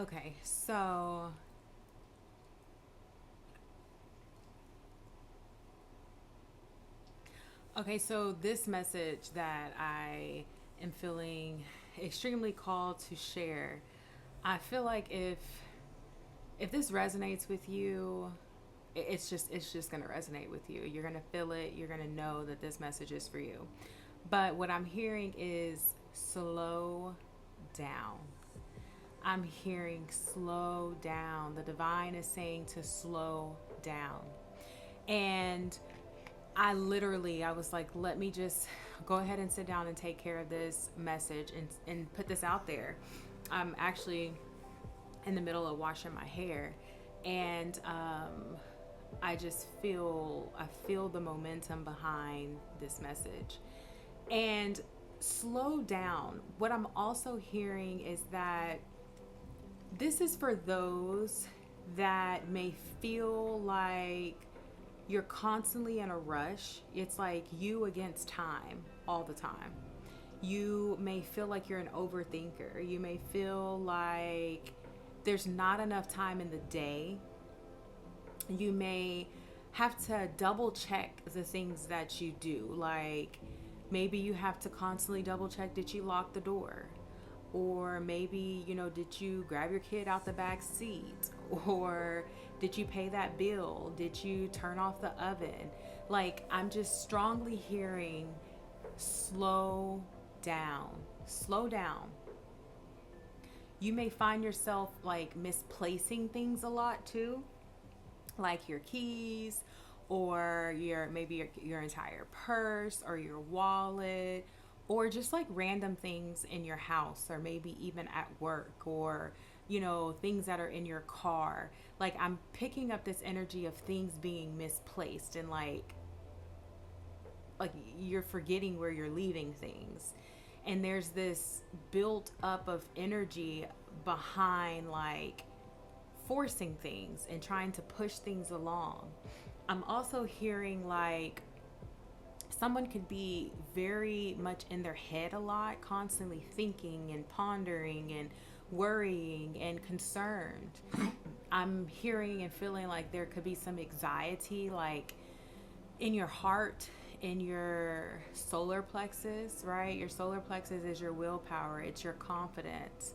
Okay, so this message that I am feeling extremely called to share, I feel like if this resonates with you, it's just going to resonate with you. You're going to feel it. You're going to know that this message is for you. But what I'm hearing is slow down. I'm hearing slow down. The divine is saying to slow down. And I was like, let me just go ahead and sit down and take care of this message and put this out there. I'm actually in the middle of washing my hair, and I feel the momentum behind this message. And slow down. What I'm also hearing is that this is for those that may feel like you're constantly in a rush. It's like you against time all the time. You may feel like you're an overthinker. You may feel like there's not enough time in the day. You may have to double check the things that you do. Like maybe you have to constantly double check, did you lock the door? Or maybe, did you grab your kid out the back seat? Or did you pay that bill? Did you turn off the oven? Like, I'm just strongly hearing slow down. Slow down. You may find yourself like misplacing things a lot too, like your keys or your entire purse or your wallet, or just like random things in your house or maybe even at work, or things that are in your car. Like I'm picking up this energy of things being misplaced, and like you're forgetting where you're leaving things. And there's this built up of energy behind like forcing things and trying to push things along. I'm also hearing like someone could be very much in their head a lot, constantly thinking and pondering and worrying and concerned. I'm hearing and feeling like there could be some anxiety, like in your heart, in your solar plexus, right? Your solar plexus is your willpower, it's your confidence.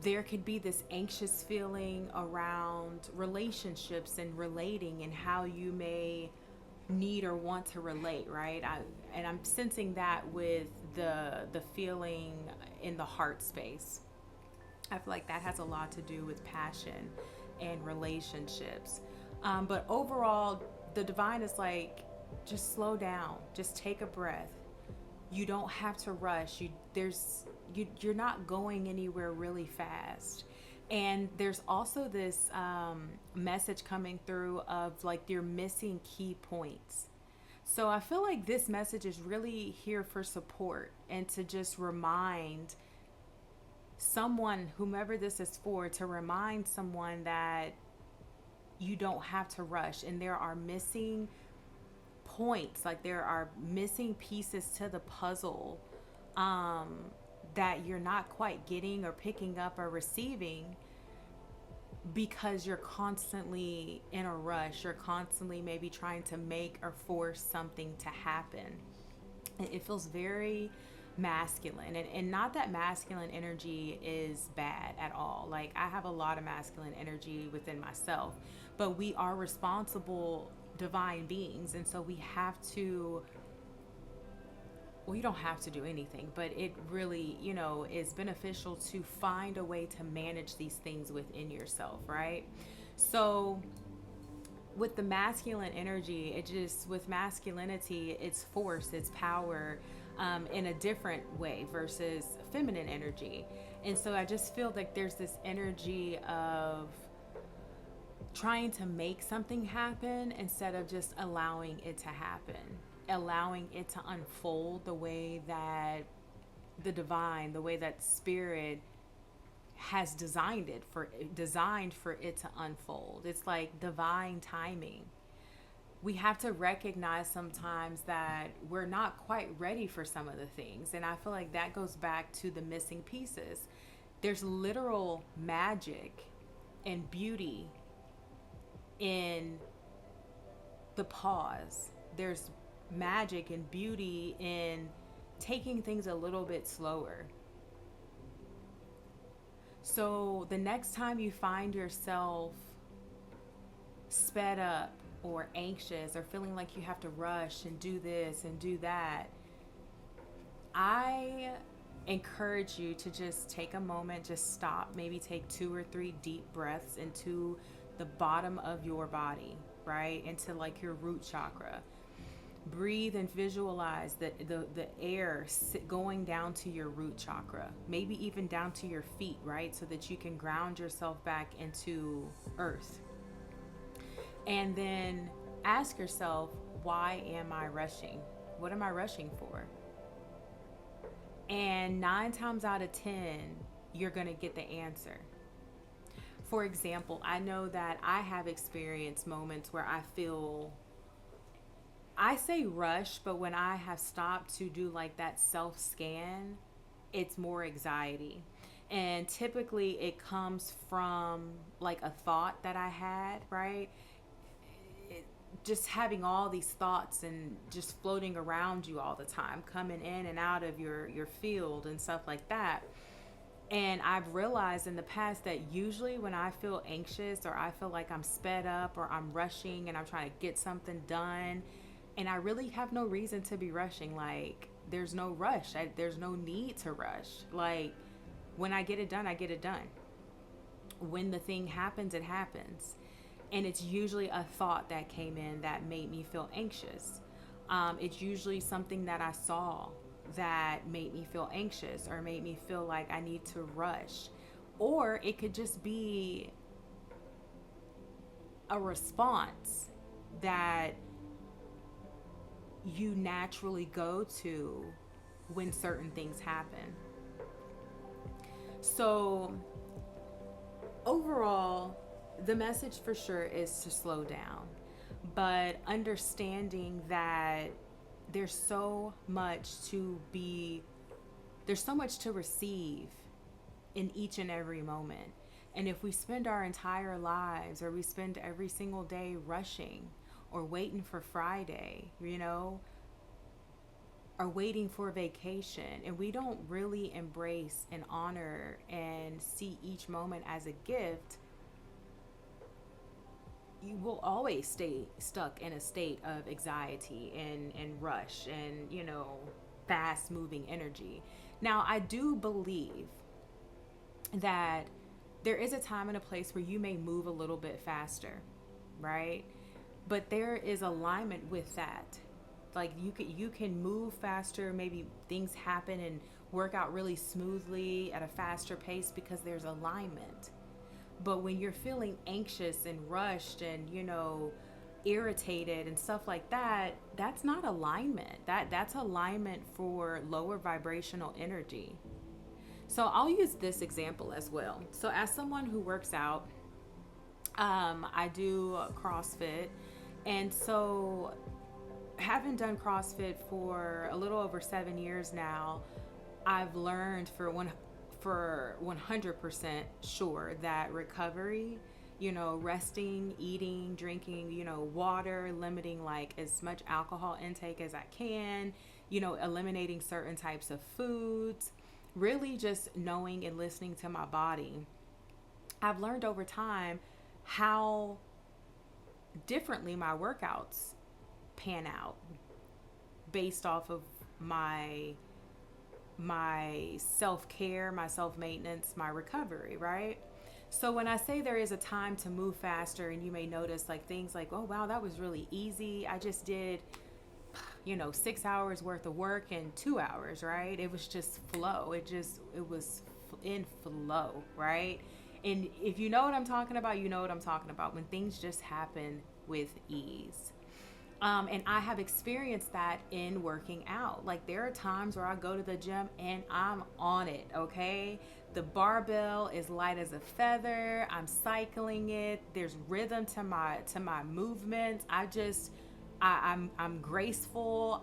There could be this anxious feeling around relationships and relating and how you may need or want to relate, right? And I'm sensing that with the feeling in the heart space. I feel like that has a lot to do with passion and relationships. But overall, the divine is like, just slow down, just take a breath. You don't have to rush. You're not going anywhere really fast. And there's also this message coming through of like you're missing key points. So I feel like this message is really here for support and to just remind someone, whomever this is for, to remind someone that you don't have to rush, and there are missing points, like there are missing pieces to the puzzle that you're not quite getting or picking up or receiving because you're constantly in a rush. You're constantly maybe trying to make or force something to happen. It feels very masculine, and not that masculine energy is bad at all. Like I have a lot of masculine energy within myself, but we are responsible divine beings, and so we have to, well, you don't have to do anything, but it really, is beneficial to find a way to manage these things within yourself, right? So with the masculine energy, with masculinity, it's force, it's power, in a different way versus feminine energy. And so I just feel like there's this energy of trying to make something happen instead of just allowing it to happen, allowing it to unfold the way that the way that spirit has designed for it to unfold. It's like divine timing. We have to recognize sometimes that we're not quite ready for some of the things, and I feel like that goes back to the missing pieces. There's literal magic and beauty in the pause. There's magic and beauty in taking things a little bit slower. So the next time you find yourself sped up or anxious or feeling like you have to rush and do this and do that, I encourage you to just take a moment, just stop, maybe take 2 or 3 deep breaths into the bottom of your body, right? Into like your root chakra. Breathe and visualize the air going down to your root chakra, maybe even down to your feet, right? So that you can ground yourself back into earth. And then ask yourself, why am I rushing? What am I rushing for? And 9 times out of 10, you're going to get the answer. For example, I know that I have experienced moments where I say rush, but when I have stopped to do like that self-scan, it's more anxiety. And typically it comes from like a thought that I had, right? Just having all these thoughts and just floating around you all the time, coming in and out of your field and stuff like that. And I've realized in the past that usually when I feel anxious or I feel like I'm sped up or I'm rushing and I'm trying to get something done, and I really have no reason to be rushing. Like, there's no rush. There's no need to rush. Like, when I get it done, I get it done. When the thing happens, it happens. And it's usually a thought that came in that made me feel anxious. It's usually something that I saw that made me feel anxious or made me feel like I need to rush. Or it could just be a response that you naturally go to when certain things happen. So overall, the message for sure is to slow down, but understanding that there's so much to receive in each and every moment. And if we spend our entire lives or we spend every single day rushing or waiting for Friday, or waiting for vacation, and we don't really embrace and honor and see each moment as a gift, you will always stay stuck in a state of anxiety and rush and, fast moving energy. Now, I do believe that there is a time and a place where you may move a little bit faster, right? But there is alignment with that. Like you can move faster, maybe things happen and work out really smoothly at a faster pace because there's alignment. But when you're feeling anxious and rushed and, irritated and stuff like that, that's not alignment. That's alignment for lower vibrational energy. So I'll use this example as well. So as someone who works out, I do CrossFit. And so having done CrossFit for a little over 7 years now, I've learned for 100% sure that recovery, resting, eating, drinking, water, limiting like as much alcohol intake as I can, eliminating certain types of foods, really just knowing and listening to my body. I've learned over time how differently my workouts pan out based off of my self-care, my self-maintenance, my recovery, right? So when I say there is a time to move faster, and you may notice like things like, oh wow, that was really easy. I just did 6 hours worth of work in 2 hours, right? It was just flow. It was in flow, right? And if you know what I'm talking about, you know what I'm talking about, when things just happen with ease. And I have experienced that in working out. Like there are times where I go to the gym and I'm on it, okay? The barbell is light as a feather. I'm cycling it. There's rhythm to my movements. I'm graceful.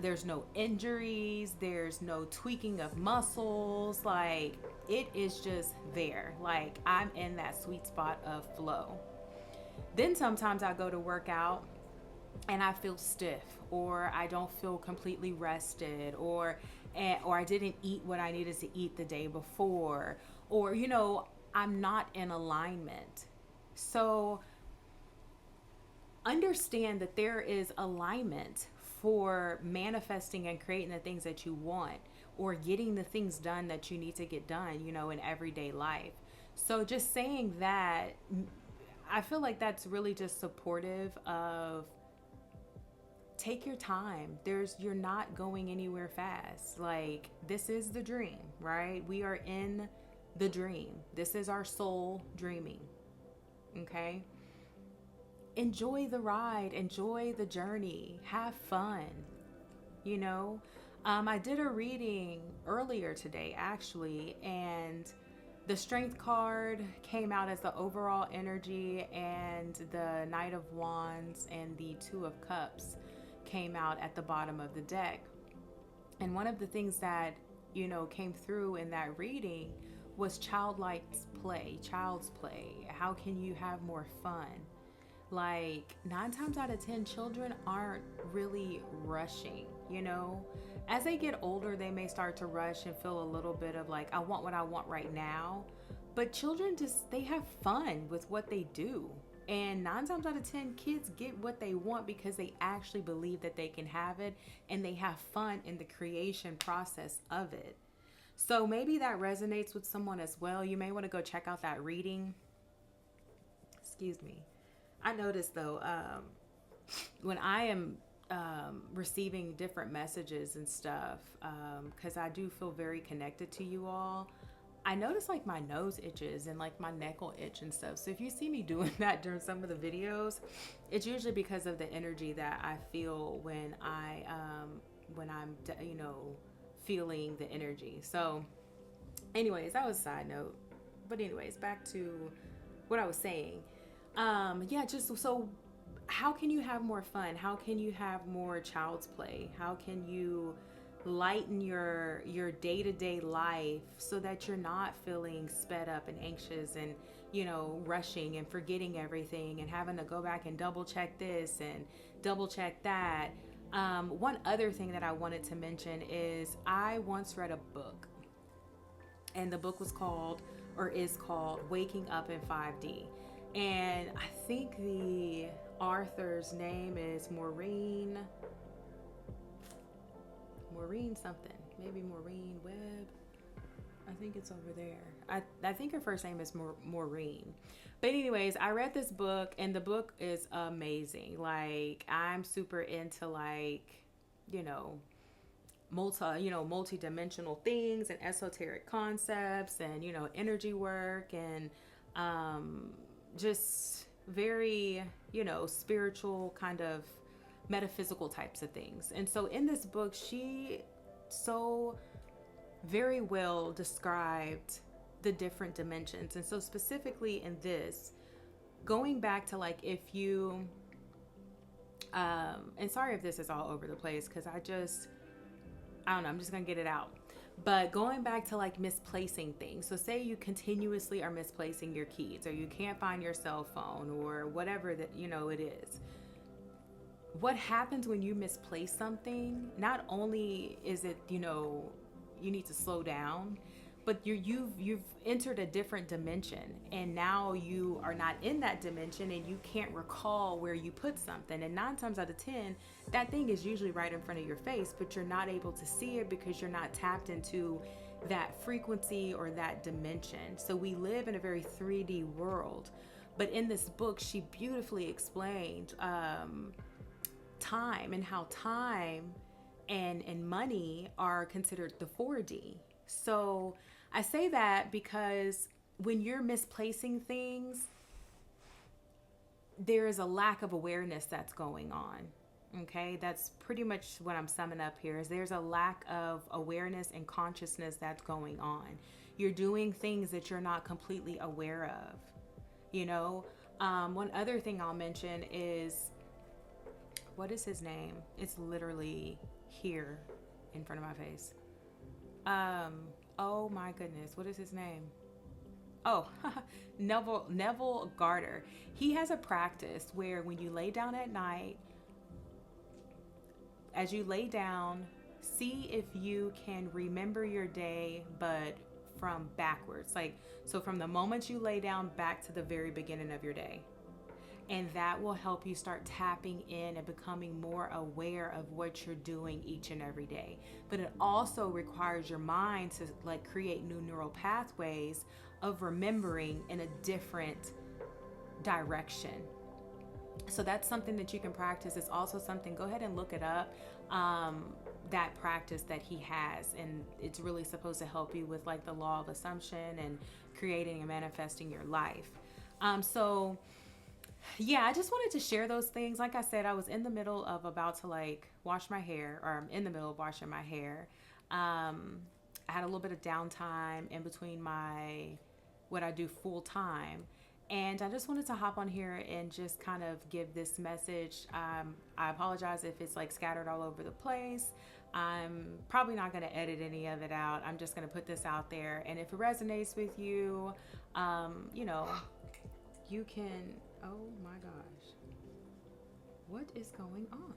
There's no injuries, there's no tweaking of muscles. Like, it is just there. Like, I'm in that sweet spot of flow. Then sometimes I go to work out and I feel stiff, or I don't feel completely rested, or I didn't eat what I needed to eat the day before, or I'm not in alignment. So understand that there is alignment for manifesting and creating the things that you want, or getting the things done that you need to get done, in everyday life. So just saying that, I feel like that's really just supportive of, take your time. You're not going anywhere fast. Like, this is the dream, right? We are in the dream. This is our soul dreaming. Okay? Enjoy the ride, enjoy the journey, have fun. I did a reading earlier today, actually, and the Strength card came out as the overall energy, and the Knight of Wands and the Two of Cups came out at the bottom of the deck. And one of the things that came through in that reading was child's play. How can you have more fun? Like, 9 times out of 10, children aren't really rushing. As they get older, they may start to rush and feel a little bit of like, I want what I want right now. But children they have fun with what they do. And 9 times out of 10, kids get what they want because they actually believe that they can have it, and they have fun in the creation process of it. So maybe that resonates with someone as well. You may want to go check out that reading. Excuse me. I noticed though, when I am receiving different messages and stuff, because I do feel very connected to you all, I notice like my nose itches and like my neck will itch and stuff. So if you see me doing that during some of the videos, it's usually because of the energy that I feel when I'm feeling the energy. So anyways, that was a side note. But anyways, back to what I was saying. Just so, how can you have more fun? How can you have more child's play? How can you lighten your day-to-day life so that you're not feeling sped up and anxious and rushing and forgetting everything and having to go back and double check this and double check that. One other thing that I wanted to mention is, I once read a book, and the book is called Waking Up in 5D. And I think the author's name is Maureen something. Maybe Maureen Webb. I think it's over there. I think her first name is Maureen. But anyways, I read this book, and the book is amazing. Like, I'm super into multi-dimensional things and esoteric concepts and, energy work and just very, spiritual kind of metaphysical types of things. And so in this book, she so very well described the different dimensions. And so specifically in this, going back to like, if you, and sorry if this is all over the place, because I don't know, I'm just going to get it out. But going back to like misplacing things. So say you continuously are misplacing your keys, or you can't find your cell phone, or whatever that, it is. What happens when you misplace something? Not only is it, you need to slow down, but you've entered a different dimension, and now you are not in that dimension, and you can't recall where you put something. And 9 times out of 10, that thing is usually right in front of your face, but you're not able to see it because you're not tapped into that frequency or that dimension. So we live in a very 3D world. But in this book, she beautifully explained time, and how time and money are considered the 4D. So I say that because when you're misplacing things, there is a lack of awareness that's going on. Okay, that's pretty much what I'm summing up here, is there's a lack of awareness and consciousness that's going on. You're doing things that you're not completely aware of. One other thing I'll mention is, what is his name? It's literally here in front of my face. Um, oh my goodness, what is his name? Oh, Neville Garter. He has a practice where when you lay down at night, as you lay down, see if you can remember your day, but from backwards. Like, so from the moment you lay down back to the very beginning of your day. And that will help you start tapping in and becoming more aware of what you're doing each and every day. But it also requires your mind to like create new neural pathways of remembering in a different direction. So that's something that you can practice. It's also something, go ahead and look it up. That practice that he has, and it's really supposed to help you with like the law of assumption and creating and manifesting your life. So yeah, I just wanted to share those things. Like I said, I was in the middle of about to like wash my hair, or I'm in the middle of washing my hair. I had a little bit of downtime in between my what I do full time. And I just wanted to hop on here and just kind of give this message. I apologize if it's like scattered all over the place. I'm probably not going to edit any of it out. I'm just going to put this out there. And if it resonates with you, you know, you can. Oh my gosh. What is going on?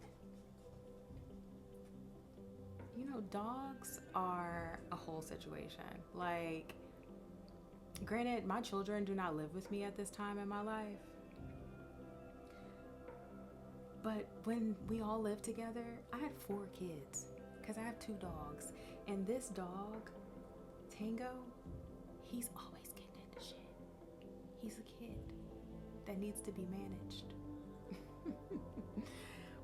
You know, dogs are a whole situation. Like, granted, my children do not live with me at this time in my life. But when we all lived together, I had 4 kids because I have 2 dogs. And this dog, Tango, he's always getting into shit. He's a kid that needs to be managed.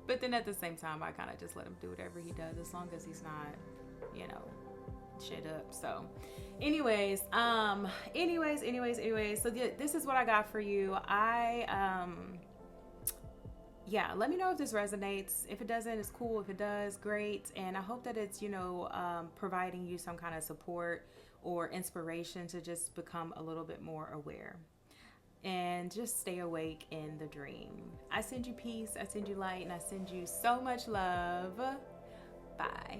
But then at the same time, I kind of just let him do whatever he does as long as he's not, you know, shit up. So anyways, so this is what I got for you. Yeah, let me know if this resonates. If it doesn't, it's cool. If it does, great. And I hope that it's, you know, providing you some kind of support or inspiration to just become a little bit more aware and just stay awake in the dream. I send you peace, I send you light, and I send you so much love. Bye.